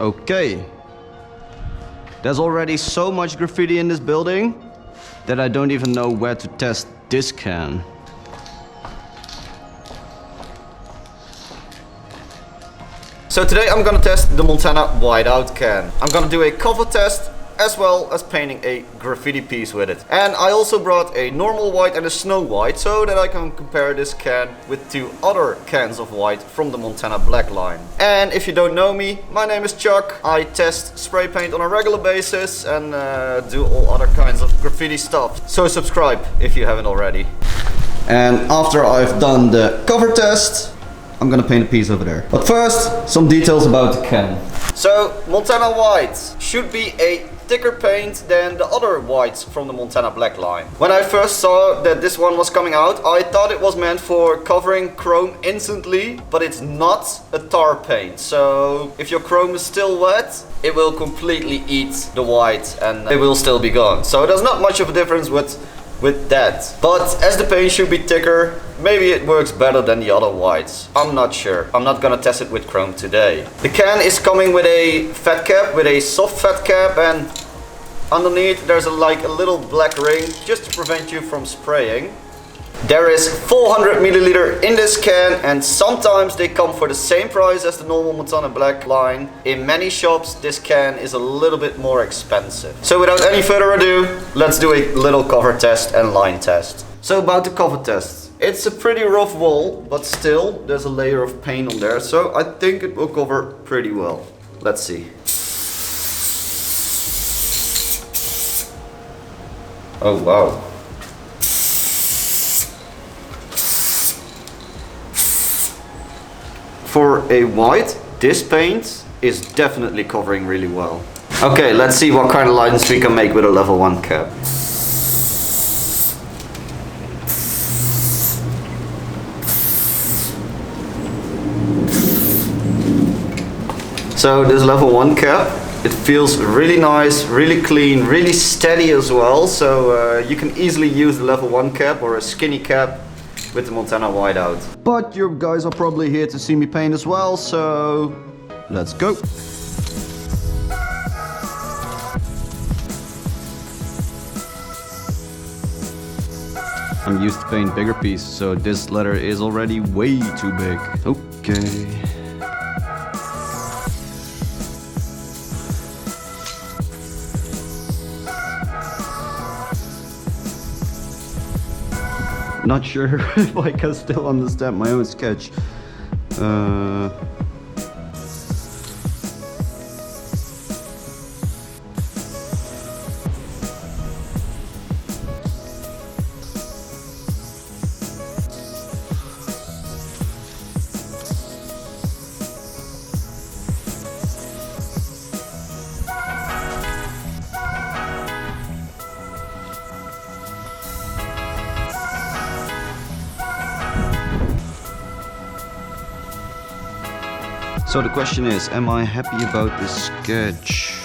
Okay. There's already so much graffiti in this building that I don't even know where to test this can. So today I'm gonna test the Montana WhiteOUT can. I'm gonna do a cover test as well as painting a graffiti piece with it. And I also brought a normal white and a snow white so that I can compare this can with 2 other cans of white from the Montana Black line. And if you don't know me, my name is Chuck. I test spray paint on a regular basis and do all other kinds of graffiti stuff. So subscribe if you haven't already. And after I've done the cover test, I'm gonna paint a piece over there. But first, some details about the can. So, Montana White should be a thicker paint than the other whites from the Montana Black line. When I first saw that this one was coming out, I thought it was meant for covering chrome instantly, but it's not a tar paint. So if your chrome is still wet, it will completely eat the white and it will still be gone. So there's not much of a difference with that. But as the paint should be thicker, maybe it works better than the other whites. I'm not sure. I'm not gonna test it with chrome today. The can is coming with a fat cap, with a soft fat cap, and underneath there's like a little black ring just to prevent you from spraying. There is 400 milliliter in this can, and sometimes they come for the same price as the normal Montana Black line. In many shops this can is a little bit more expensive. So without any further ado, let's do a little cover test and line test. So about the cover test. It's a pretty rough wall, but still there's a layer of paint on there, so I think it will cover pretty well. Let's see. Oh wow. For a white, this paint is definitely covering really well. Okay, let's see what kind of lines we can make with a level 1 cap. So this level 1 cap, it feels really nice, really clean, really steady as well. So you can easily use the level 1 cap or a skinny cap with the Montana WhiteOUT. But you guys are probably here to see me paint as well, so let's go. I'm used to paint bigger pieces, so this letter is already way too big. Okay. Not sure if I can still understand my own sketch. So the question is, am I happy about this sketch?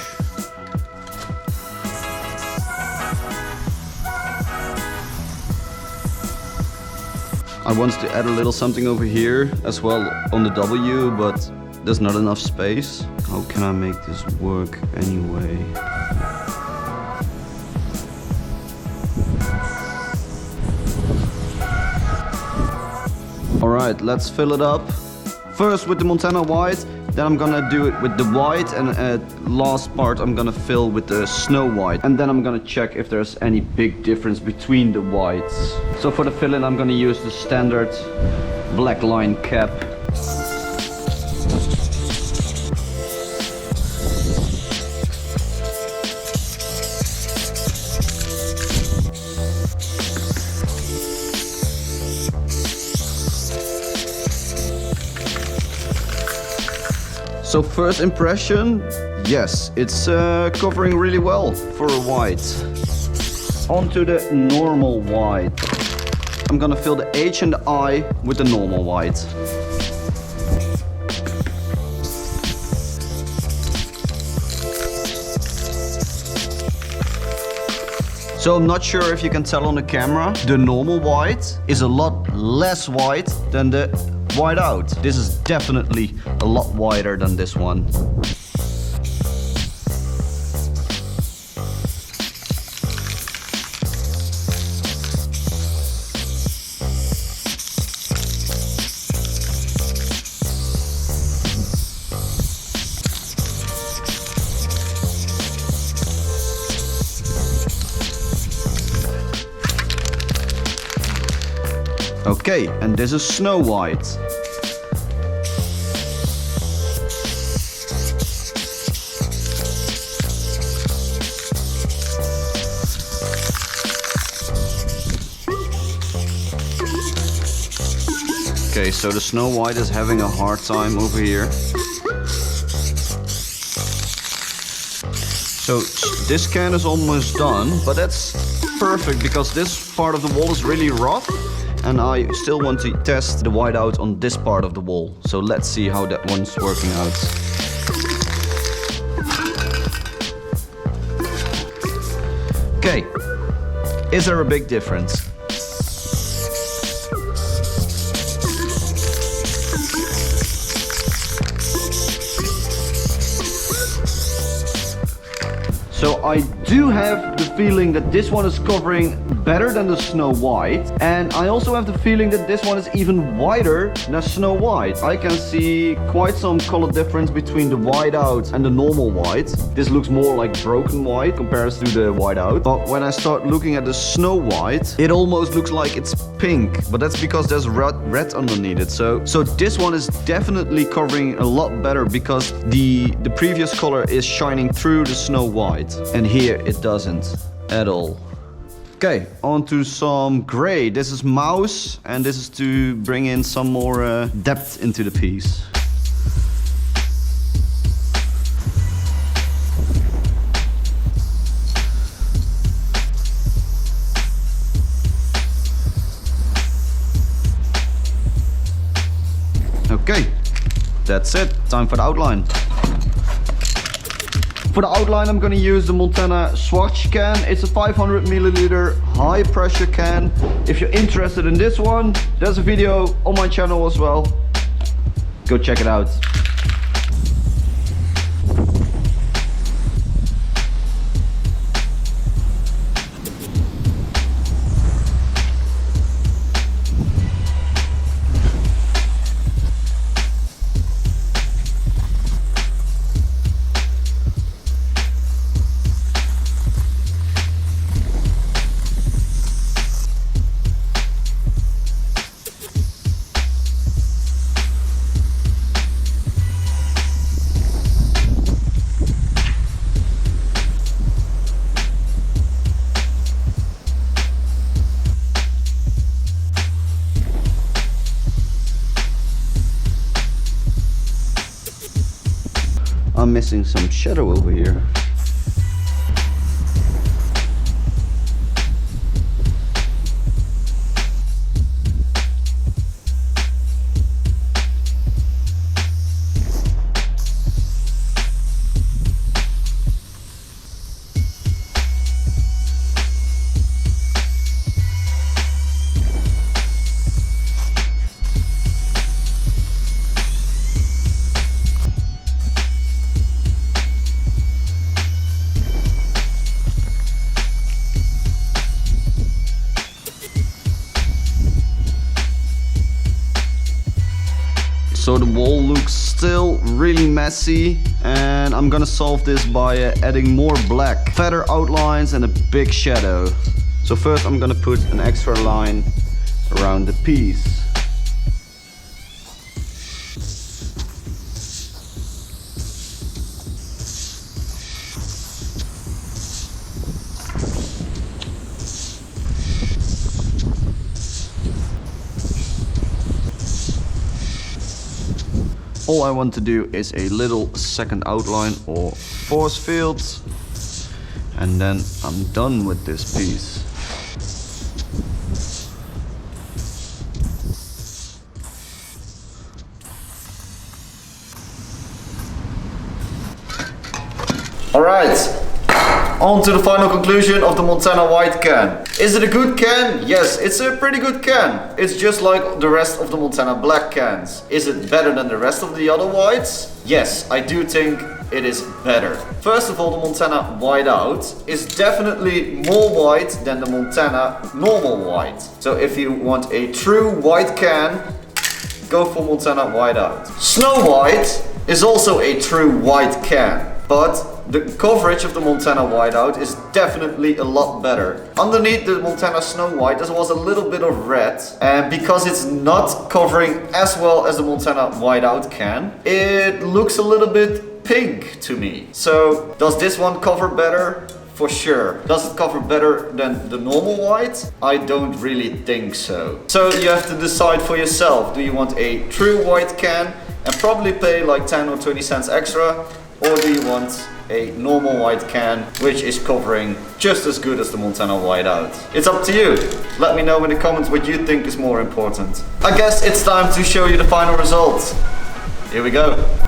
I wanted to add a little something over here as well on the W, but there's not enough space. How can I make this work anyway? Alright, let's fill it up. First with the Montana white, then I'm gonna do it with the white, and last part I'm gonna fill with the snow white. And then I'm gonna check if there's any big difference between the whites. So for the fill-in I'm gonna use the standard black line cap. So first impression, yes, it's covering really well for a white. Onto the normal white. I'm gonna fill the H and the I with the normal white. So I'm not sure if you can tell on the camera, the normal white is a lot less white than the WhiteOUT. This is definitely a lot wider than this one. Okay, and this is Snow White. Okay, so the Snow White is having a hard time over here. So this can is almost done, but that's perfect because this part of the wall is really rough and I still want to test the whiteout on this part of the wall. So let's see how that one's working out. Okay, is there a big difference? So I do have the feeling that this one is covering better than the Snow White, and I also have the feeling that this one is even whiter than Snow White. I can see quite some color difference between the whiteout and the normal white. This looks more like broken white compared to the whiteout. But when I start looking at the Snow White, it almost looks like it's pink, but that's because there's red underneath it. So this one is definitely covering a lot better because the previous color is shining through the Snow White. And here it doesn't at all. Okay, on to some gray. This is mouse and this is to bring in some more depth into the piece. Okay, that's it. Time for the outline. For the outline, I'm going to use the Montana Schwarz can. It's a 500 milliliter high pressure can. If you're interested in this one, there's a video on my channel as well. Go check it out. I'm missing some shadow over here. So the wall looks still really messy and I'm gonna solve this by adding more black, fatter outlines and a big shadow. So first I'm gonna put an extra line around the piece. All I want to do is a little second outline or force field, and then I'm done with this piece. Alright, on to the final conclusion of the Montana White can. Is it a good can? Yes, it's a pretty good can. It's just like the rest of the Montana Black cans. Is it better than the rest of the other whites? Yes, I do think it is better. First of all, the Montana Whiteout is definitely more white than the Montana normal white. So if you want a true white can, go for Montana Whiteout. Snow White is also a true white can. but the coverage of the Montana Whiteout is definitely a lot better. Underneath the Montana Snow White there was a little bit of red, and because it's not covering as well as the Montana Whiteout can, it looks a little bit pink to me. So does this one cover better? For sure. Does it cover better than the normal white? I don't really think so. So you have to decide for yourself. Do you want a true white can and probably pay like 10 or 20 cents extra? Or do you want a normal white can which is covering just as good as the Montana Whiteout? It's up to you. Let me know in the comments what you think is more important. I guess it's time to show you the final results. Here we go.